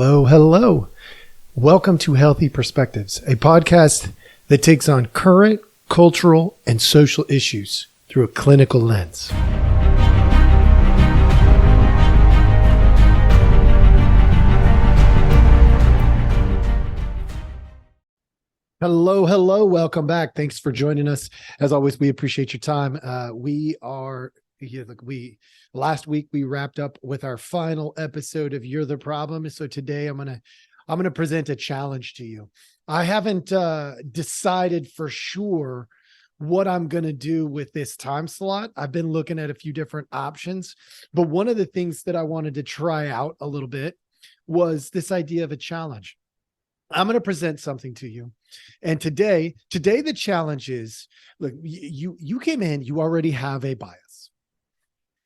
Hello, hello. Welcome to Healthy Perspectives, a podcast that takes on current cultural and social issues through a clinical lens. Hello, hello. Welcome back. Thanks for joining us. As always, we appreciate your time. Last week we wrapped up with our final episode of You're the Problem. So today I'm gonna present a challenge to you. I haven't decided for sure what I'm gonna do with this time slot. I've been looking at a few different options, but one of the things that I wanted to try out a little bit was this idea of a challenge. I'm going to present something to you. And today the challenge is, look, you came in, you already have a bias.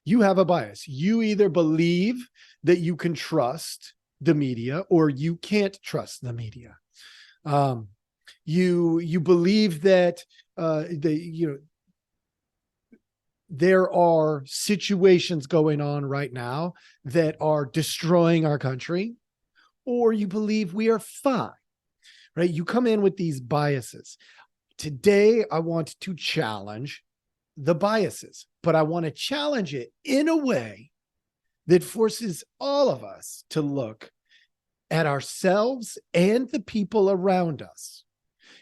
You have a bias. You either believe that you can trust the media or you can't trust the media. You believe that there are situations going on right now that are destroying our country, or you believe we are fine, right? You come in with these biases. Today, I want to challenge the biases, but I want to challenge it in a way that forces all of us to look at ourselves and the people around us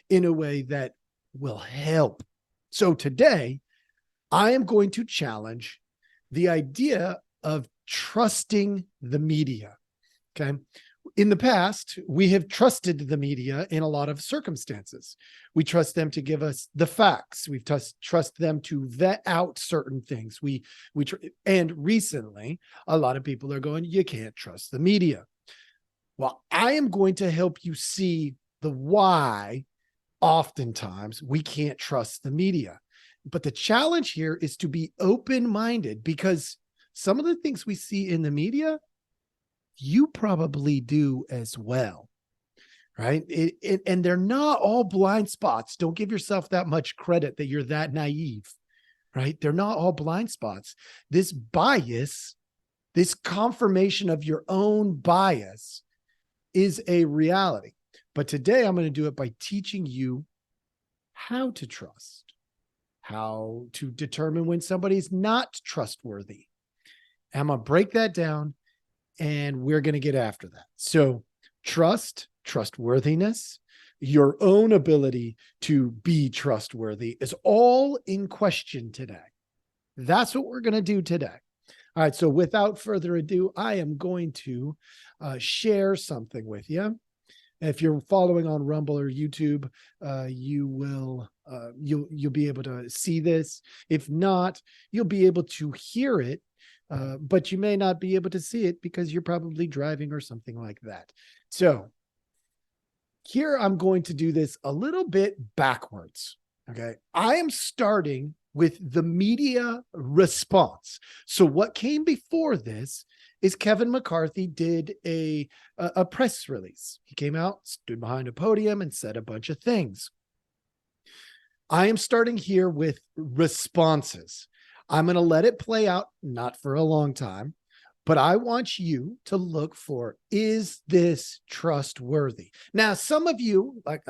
in a way that will help. So today, I am going to challenge the idea of trusting the media, okay? In the past, we have trusted the media in a lot of circumstances. We trust them to give us the facts. We trust them to vet out certain things. And recently, a lot of people are going, you can't trust the media. Well, I am going to help you see the why oftentimes we can't trust the media. But the challenge here is to be open-minded, because some of the things we see in the media, you probably do as well, right? And they're not all blind spots. Don't give yourself that much credit that you're that naive, right? They're not all blind spots. This bias, this confirmation of your own bias is a reality. But today I'm going to do it by teaching you how to trust, how to determine when somebody's not trustworthy. I'm going to break that down, and we're going to get after that. So trust, trustworthiness, your own ability to be trustworthy is all in question today. That's what we're going to do today. All right. So without further ado, I am going to share something with you. If you're following on Rumble or YouTube, you'll be able to see this. If not, you'll be able to hear it. But you may not be able to see it because you're probably driving or something like that. So here I'm going to do this a little bit backwards. Okay. I am starting with the media response. So what came before this is Kevin McCarthy did a press release. He came out, stood behind a podium, and said a bunch of things. I am starting here with responses. I'm going to let it play out, not for a long time, but I want you to look for, is this trustworthy? Now, some of you, like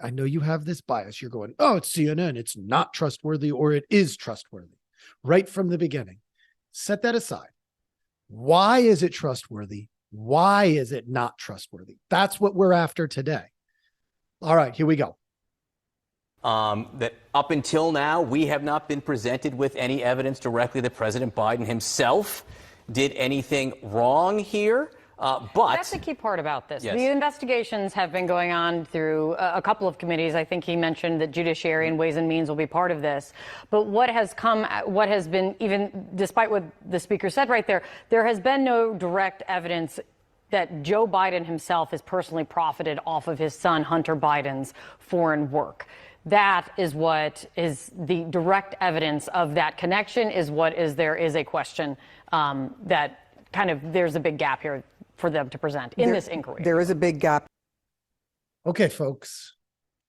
I know you have this bias. You're going, oh, it's CNN. It's not trustworthy, or it is trustworthy right from the beginning. Set that aside. Why is it trustworthy? Why is it not trustworthy? That's what we're after today. All right, here we go. That up until now, we have not been presented with any evidence directly that President Biden himself did anything wrong here. But that's the key part about this. Yes. The investigations have been going on through a couple of committees. I think he mentioned that Judiciary and Ways and Means will be part of this. But what has been, even despite what the speaker said right there has been no direct evidence that Joe Biden himself has personally profited off of his son Hunter Biden's foreign work. That is what is the direct evidence of that connection, there is a question that kind of there's a big gap here for them to present in this inquiry. There is a big gap. Okay, folks,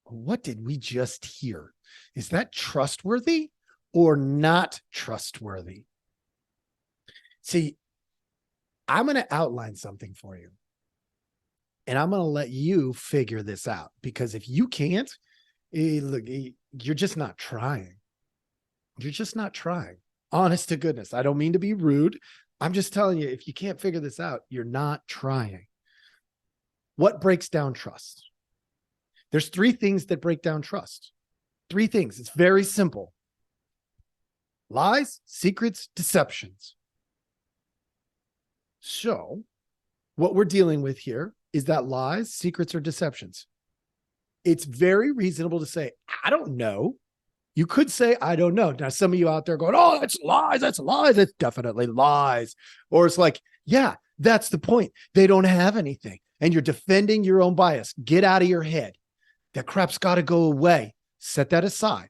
what did we just hear? Is that trustworthy or not trustworthy? See, I'm going to outline something for you. And I'm going to let you figure this out, because if you can't, look, you're just not trying. You're just not trying. Honest to goodness. I don't mean to be rude. I'm just telling you, if you can't figure this out, you're not trying. What breaks down trust? There's 3 things that break down trust. 3 things. It's very simple. Lies, secrets, deceptions. So what we're dealing with here is that lies, secrets, or deceptions. It's very reasonable to say, I don't know. You could say, I don't know. Now, some of you out there going, oh, that's lies. That's lies. It's definitely lies. Or it's like, yeah, that's the point. They don't have anything. And you're defending your own bias. Get out of your head. That crap's got to go away. Set that aside.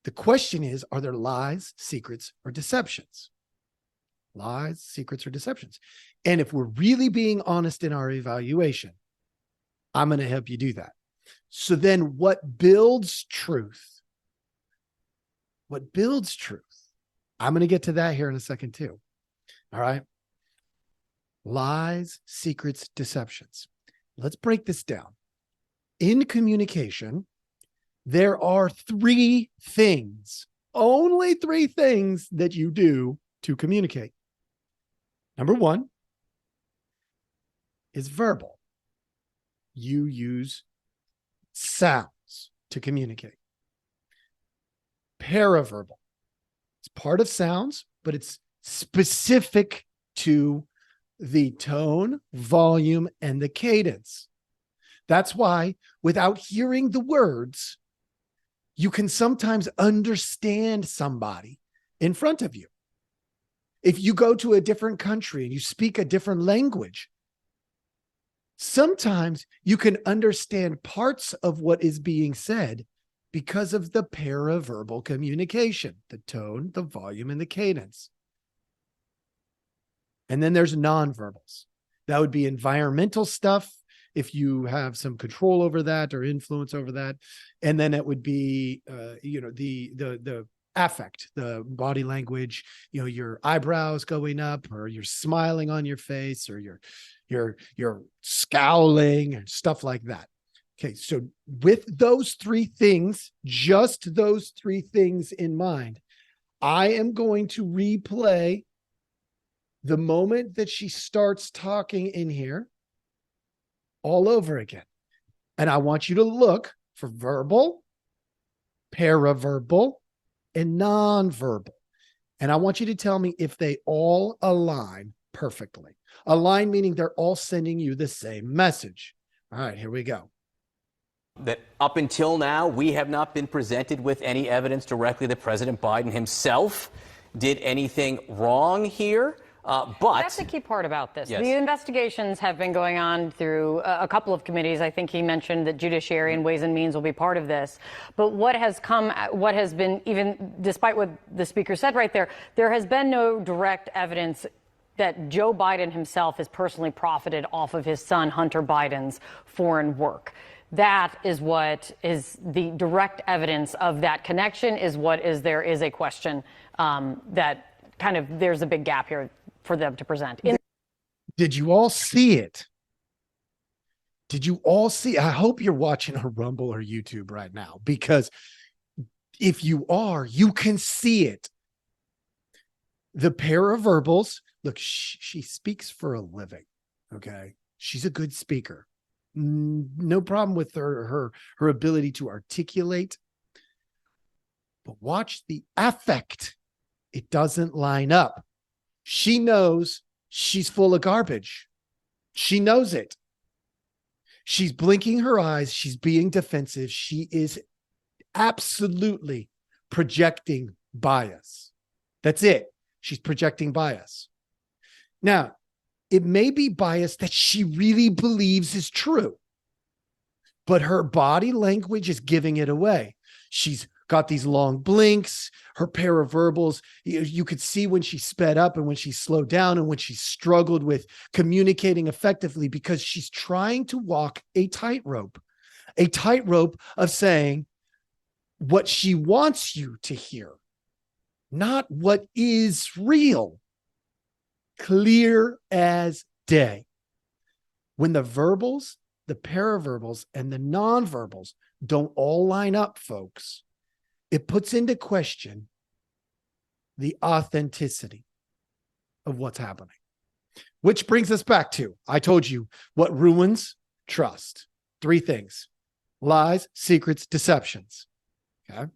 The question is, are there lies, secrets, or deceptions? Lies, secrets, or deceptions? And if we're really being honest in our evaluation, I'm going to help you do that. So then what builds truth? What builds truth? I'm going to get to that here in a second too. All right. Lies, secrets, deceptions. Let's break this down. In communication, there are 3 things, only 3 things that you do to communicate. Number 1 is verbal. You use sounds to communicate. Paraverbal. It's part of sounds, but it's specific to the tone, volume, and the cadence. That's why without hearing the words, you can sometimes understand somebody in front of you. If you go to a different country and you speak a different language, sometimes you can understand parts of what is being said because of the paraverbal communication, the tone, the volume, and the cadence. And then there's nonverbals. That would be environmental stuff, if you have some control over that or influence over that. And then it would be, the affect, the body language, your eyebrows going up, or you're smiling on your face, or you're scowling and stuff like that. Okay, so with those 3 things, just those 3 things in mind, I am going to replay the moment that she starts talking in here all over again. And I want you to look for verbal, paraverbal, and nonverbal. And I want you to tell me if they all align perfectly. Align meaning they're all sending you the same message. All right, here we go. That up until now, we have not been presented with any evidence directly that President Biden himself did anything wrong here. But that's the key part about this. Yes. The investigations have been going on through a couple of committees. I think he mentioned that Judiciary and Ways and Means will be part of this. But what has been, even despite what the speaker said right there, there has been no direct evidence that Joe Biden himself has personally profited off of his son, Hunter Biden's foreign work. That is what is the direct evidence of that connection, there is a question that kind of, there's a big gap here for them to present. Did you all see it? Did you all see? I hope you're watching a Rumble or YouTube right now, because if you are, you can see it. The paraverbals, look, she speaks for a living. Okay. She's a good speaker. No problem with her ability to articulate. But watch the affect. It doesn't line up. She knows she's full of garbage. She knows it. She's blinking her eyes. She's being defensive. She is absolutely projecting bias. That's it. She's projecting bias. Now, it may be bias that she really believes is true, but her body language is giving it away. She's got these long blinks, her paraverbals. You could see when she sped up and when she slowed down and when she struggled with communicating effectively, because she's trying to walk a tightrope of saying what she wants you to hear, not what is real. Clear as day. When the verbals the paraverbals and the nonverbals don't all line up, folks, it puts into question the authenticity of what's happening. Which brings us back to, I told you what ruins trust. 3 things: lies, secrets, deceptions. Okay.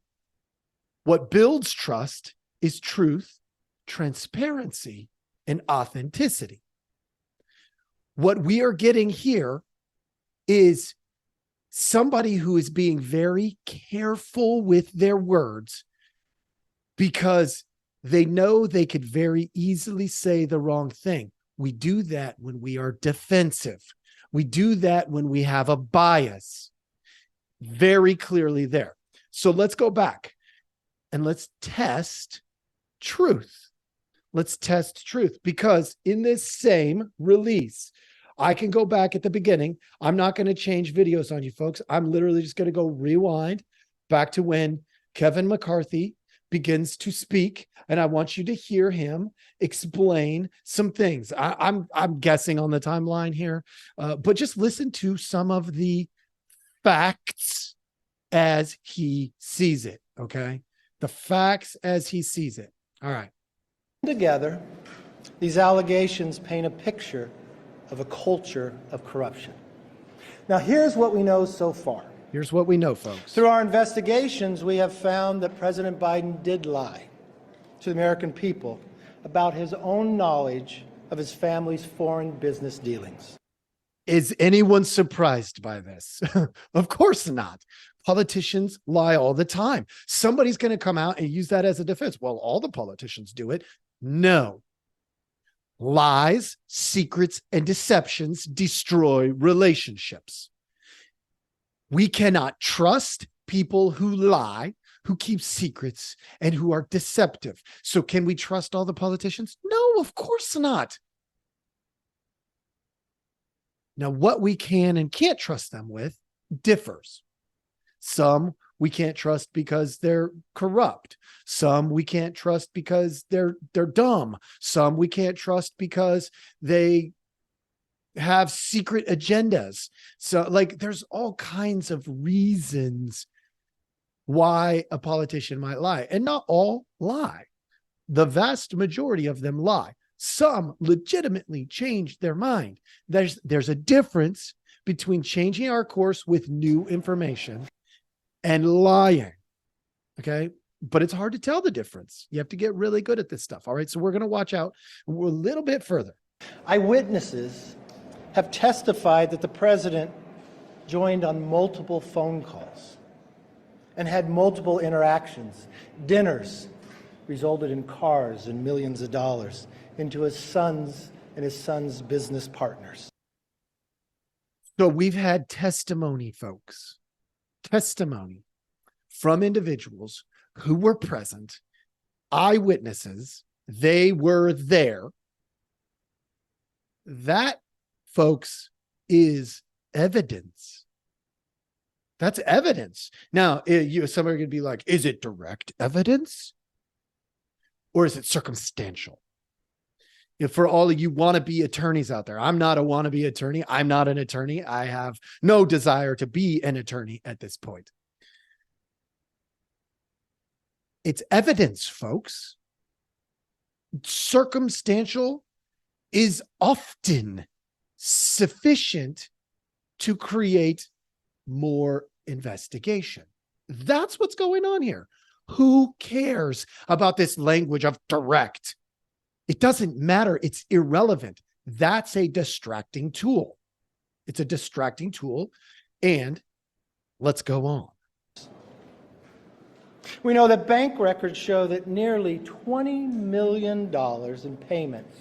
What builds trust is truth, transparency, and authenticity. What we are getting here is somebody who is being very careful with their words because they know they could very easily say the wrong thing. We do that when we are defensive. We do that when we have a bias. Very clearly there. So let's go back and let's test truth. Let's test truth, because in this same release, I can go back at the beginning. I'm not going to change videos on you folks. I'm literally just going to go rewind back to when Kevin McCarthy begins to speak, and I want you to hear him explain some things. I'm guessing on the timeline here, but just listen to some of the facts as he sees it. Okay, the facts as he sees it. All right. Together, these allegations paint a picture of a culture of corruption. Now, here's what we know so far. Here's what we know, folks. Through our investigations, we have found that President Biden did lie to the American people about his own knowledge of his family's foreign business dealings. Is anyone surprised by this? Of course not. Politicians lie all the time. Somebody's going to come out and use that as a defense. Well, all the politicians do it. No. Lies, secrets, and deceptions destroy relationships. We cannot trust people who lie, who keep secrets, and who are deceptive. So can we trust all the politicians? No, of course not. Now, what we can and can't trust them with differs. Some we can't trust because they're corrupt. Some we can't trust because they're dumb. Some we can't trust because they have secret agendas. So, like, there's all kinds of reasons why a politician might lie, and not all lie. The vast majority of them lie. Some legitimately change their mind. There's a difference between changing our course with new information and lying. Okay. But it's hard to tell the difference. You have to get really good at this stuff. All right. So we're going to watch out a little bit further. Eyewitnesses have testified that the president joined on multiple phone calls and had multiple interactions. Dinners resulted in cars and millions of dollars into his son's and his son's business partners. So we've had testimony, folks, testimony from individuals who were present, eyewitnesses. They were there. That, folks, is evidence. That's evidence. Now, somebody could be like, is it direct evidence? Or is it circumstantial? For all of you wannabe attorneys out there, I'm not a wannabe attorney. I'm not an attorney. I have no desire to be an attorney at this point. It's evidence, folks. Circumstantial is often sufficient to create more investigation. That's what's going on here. Who cares about this language of direct? It doesn't matter. It's irrelevant. That's a distracting tool. It's a distracting tool. And let's go on. We know that bank records show that nearly $20 million in payments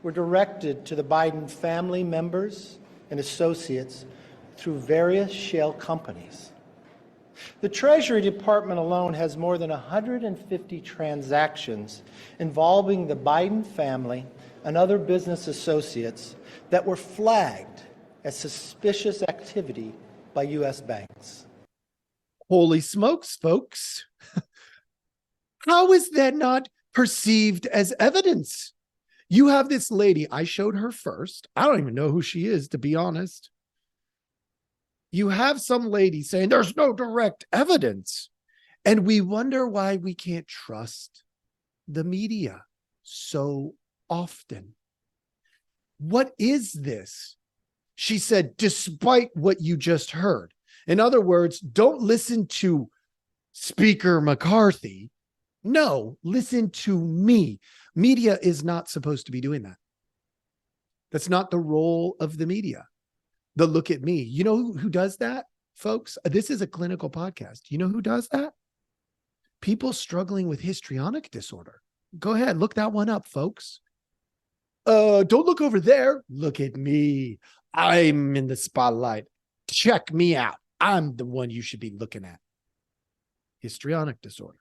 were directed to the Biden family members and associates through various shell companies. The Treasury Department alone has more than 150 transactions involving the Biden family and other business associates that were flagged as suspicious activity by U.S. banks. Holy smokes, folks. How is that not perceived as evidence? You have this lady. I showed her first. I don't even know who she is, to be honest. You have some lady saying there's no direct evidence. And we wonder why we can't trust the media so often. What is this? She said, despite what you just heard. In other words, don't listen to Speaker McCarthy. No, listen to me. Media is not supposed to be doing that. That's not the role of the media. The look at me. You know who does that, folks? This is a clinical podcast. You know who does that? People struggling with histrionic disorder. Go ahead, look that one up, folks. Don't look over there. Look at me. I'm in the spotlight. Check me out. I'm the one you should be looking at. Histrionic disorder.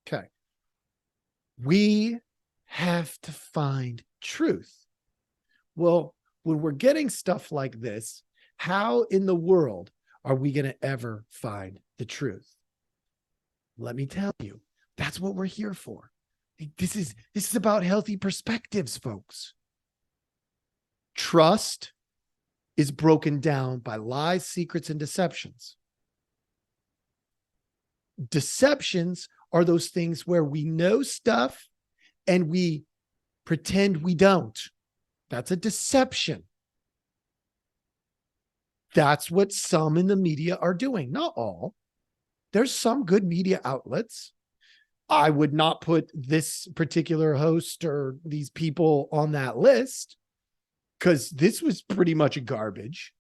Okay. We have to find truth. Well, when we're getting stuff like this, how in the world are we going to ever find the truth? Let me tell you, that's what we're here for. This is about healthy perspectives, folks. Trust is broken down by lies, secrets, and deceptions. Deceptions are those things where we know stuff and we pretend we don't. That's a deception. That's what some in the media are doing. Not all. There's some good media outlets. I would not put this particular host or these people on that list because this was pretty much garbage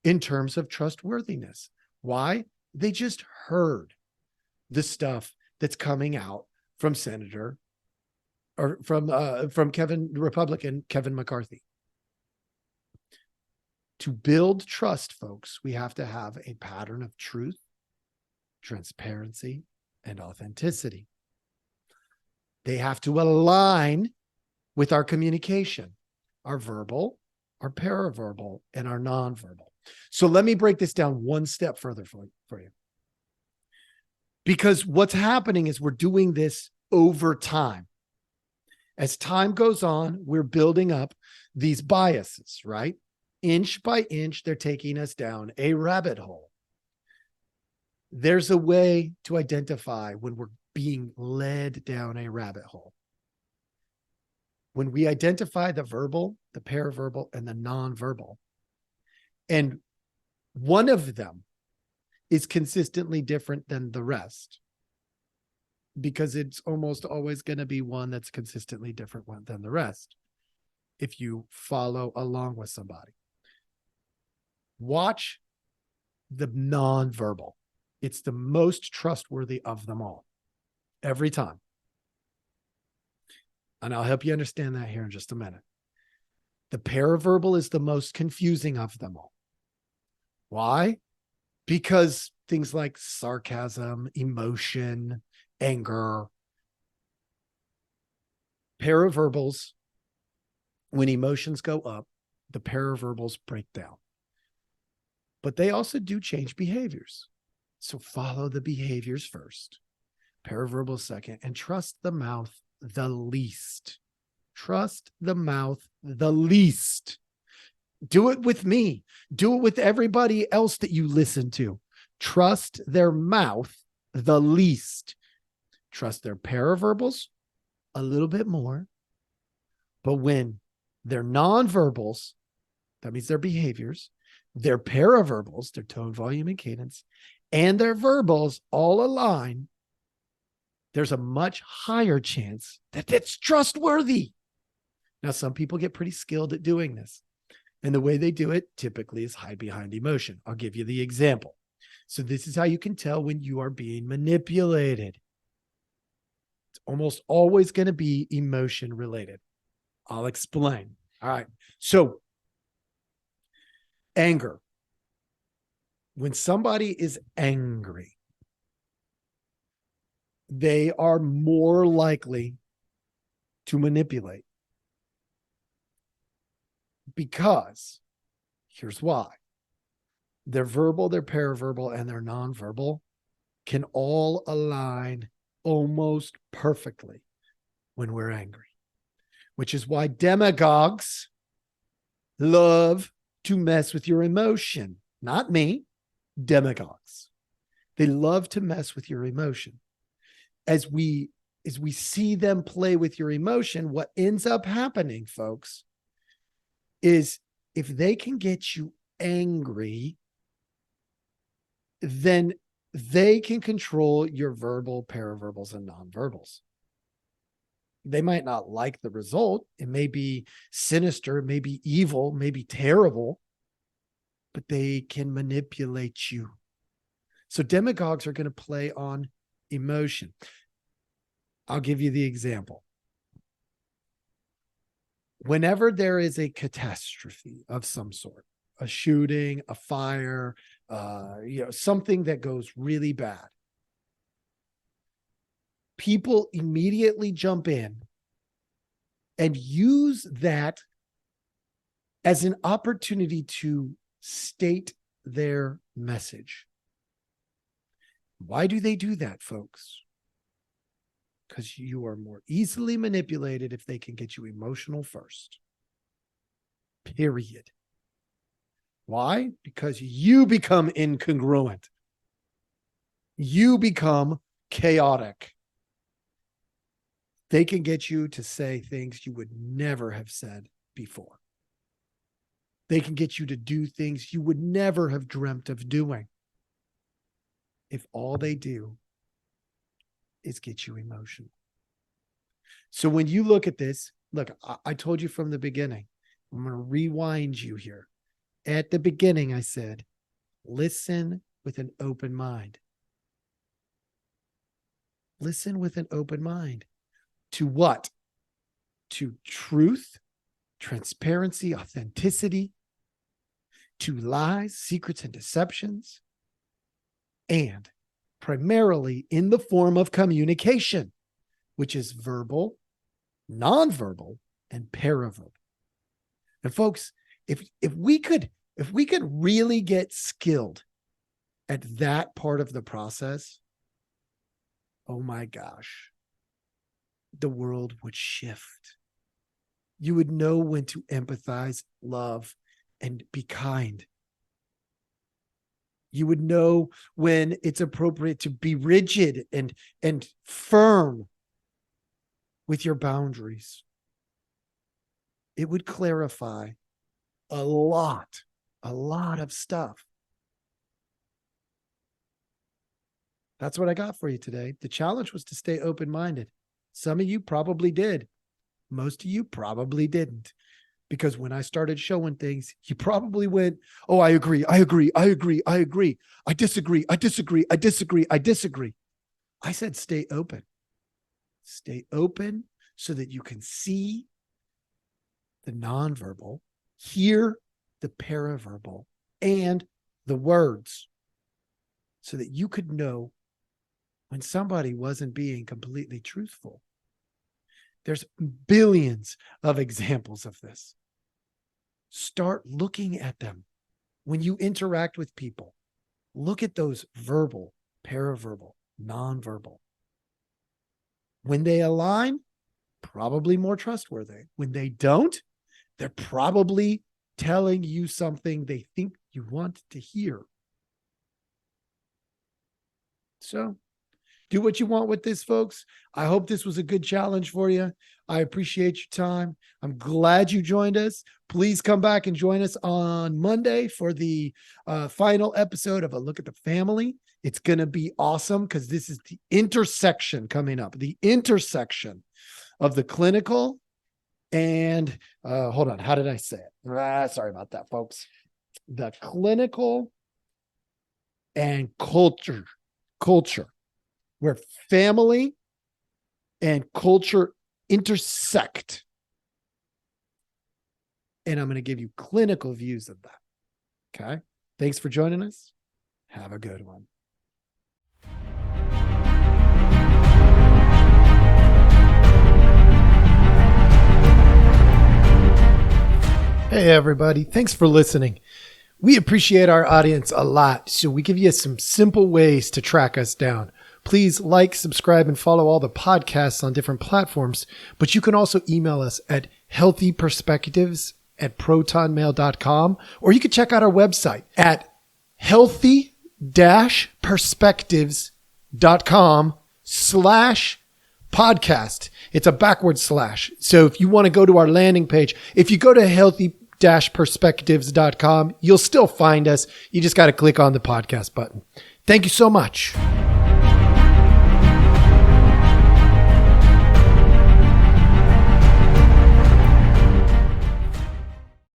in terms of trustworthiness. Why? They just heard the stuff that's coming out from Senator or from Republican Kevin McCarthy. To build trust, folks, we have to have a pattern of truth, transparency, and authenticity. They have to align with our communication, our verbal, our paraverbal, and our nonverbal. So let me break this down one step further for you. Because what's happening is we're doing this over time. As time goes on, we're building up these biases, right? Inch by inch, they're taking us down a rabbit hole. There's a way to identify when we're being led down a rabbit hole. When we identify the verbal, the paraverbal, and the nonverbal, and one of them is consistently different than the rest, because it's almost always going to be one that's consistently different than the rest if you follow along with somebody. Watch the nonverbal. It's the most trustworthy of them all, every time. And I'll help you understand that here in just a minute. The paraverbal is the most confusing of them all. Why? Because things like sarcasm, emotion, anger, paraverbals, when emotions go up, the paraverbals break down. But they also do change behaviors. So follow the behaviors first, paraverbal second, and trust the mouth the least. Trust the mouth the least. Do it with me. Do it with everybody else that you listen to. Trust their mouth the least. Trust their paraverbals a little bit more. But when they're nonverbals, that means their behaviors, their paraverbals, their tone, volume, and cadence, and their verbals all align, there's a much higher chance that it's trustworthy. Now, some people get pretty skilled at doing this. And the way they do it typically is hide behind emotion. I'll give you the example. So this is how you can tell when you are being manipulated. It's almost always going to be emotion related. I'll explain. All right. So anger. When somebody is angry, they are more likely to manipulate. Because here's why. Their verbal, their paraverbal, and their nonverbal can all align almost perfectly when we're angry, which is why demagogues love to mess with your emotion. Not me. demagogues. They love to mess with your emotion. As we see them play with your emotion, what ends up happening, folks, is if they can get you angry, then they can control your verbal, paraverbals, and nonverbals. They might not like the result. It may be sinister, maybe evil, maybe terrible, but they can manipulate you. So demagogues are going to play on emotion. I'll give you the example. Whenever there is a catastrophe of some sort, a shooting, a fire, something that goes really bad, people immediately jump in and use that as an opportunity to state their message. Why do they do that, folks? Because you are more easily manipulated if they can get you emotional first. Period. Why? Because you become incongruent. You become chaotic. They can get you to say things you would never have said before. They can get you to do things you would never have dreamt of doing. If all they do is get you emotional. So when you look at this, look, I told you from the beginning, I'm going to rewind you here. At the beginning, I said, listen with an open mind. Listen with an open mind. To what? To truth, transparency, authenticity, to lies, secrets, and deceptions, and primarily in the form of communication, which is verbal, nonverbal, and paraverbal. And folks, if we could really get skilled at that part of the process, oh my gosh, the world would shift. You would know when to empathize, love, and be kind. You would know when it's appropriate to be rigid and firm with your boundaries. It would clarify a lot of stuff. That's what I got for you today. The challenge was to stay open-minded. Some of you probably did. Most of you probably didn't. Because when I started showing things, you probably went, oh, I agree. I disagree. I said, stay open. Stay open so that you can see the nonverbal, hear the paraverbal, and the words so that you could know when somebody wasn't being completely truthful. There's billions of examples of this. Start looking at them. When you interact with people, look at those verbal, paraverbal, nonverbal. When they align, probably more trustworthy. When they don't, they're probably telling you something they think you want to hear. So, do what you want with this, folks. I hope this was a good challenge for you. I appreciate your time. I'm glad you joined us. Please come back and join us on Monday for the final episode of A Look at the Family. It's going to be awesome because this is the intersection coming up, the intersection of the clinical and, hold on, how did I say it? Sorry about that, folks. The clinical and culture, where family and culture intersect. And I'm going to give you clinical views of that. Okay. Thanks for joining us. Have a good one. Hey, everybody. Thanks for listening. We appreciate our audience a lot, so we give you some simple ways to track us down. Please like, subscribe, and follow all the podcasts on different platforms, but you can also email us at healthyperspectives@protonmail.com, or you can check out our website at healthy healthy-perspectives.com/podcast. It's a backward slash. So if you want to go to our landing page, if you go to healthy-perspectives.com, you'll still find us. You just got to click on the podcast button. Thank you so much.